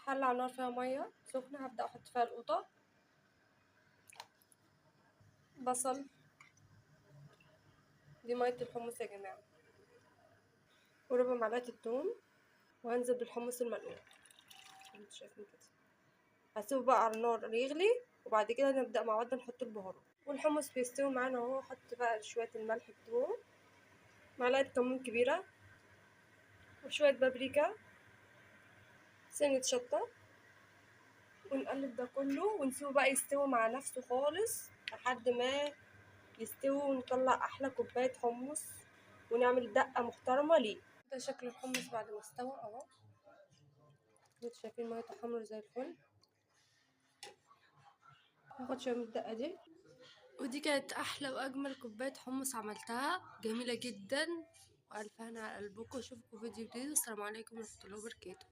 حلة على النار فيها مية سخنة، هبدأ احط فيها القوطة، بصل، دي مية الحمص يا جماعة، وربع معلقة التوم، وهنزل بالحمص المنقوع انتوا شايفين كده. هسيبه بقى على النار يغلي، وبعد كده نبدأ مع بعض نحط البهارات. والحمص بيستوي معانا اهو. احط بقى شوية الملح بتوعه، معلقة كمون كبيرة، وشوية بابريكا، سنة شطة، ونقلب ده كله ونسيبه بقى يستوي مع نفسه خالص لحد ما يستوي، ونطلع احلى كوباية حمص ونعمل دقة محترمة ليه. ده شكل الحمص بعد ما استوى اهو، انتوا شايفين ميته حمرا زي الفل. هاخد شوية من الدقة دي، ودي كانت احلى واجمل كوباية حمص عملتها، جميلة جدا، والف هنا على قلبكم. اشوفكم فيديو جديد، والسلام عليكم ورحمة الله وبركاته.